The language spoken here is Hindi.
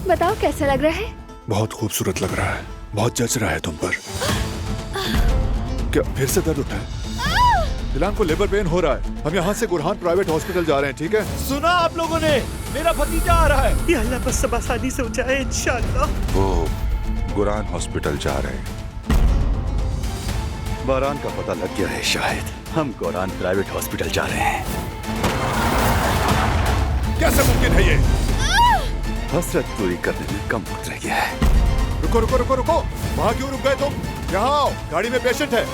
बताओ कैसा लग रहा है? बहुत खूबसूरत लग रहा है, बहुत जच रहा है तुम पर। क्या फिर से दर्द उठा है? दिलान को लेबर पेन हो रहा है। हम यहाँ से गुरहान प्राइवेट हॉस्पिटल जा रहे हैं, ठीक है? सुना आप लोगों ने, मेरा भतीजा आ रहा है। या अल्लाह बस सब आसानी से हो जाए इंशाअल्लाह। वो गुरान हॉस्पिटल जा रहे हैं। बारान का पता लग गया है शायद। हम गोरान प्राइवेट हॉस्पिटल जा रहे हैं। कैसे मुमकिन है ये? हसरत पूरी करने में कम वक्त रह गया है। रुको रुको रुको रुको, वहाँ क्यों रुक गए तुम? यहाँ आओ, गाड़ी में पेशेंट है।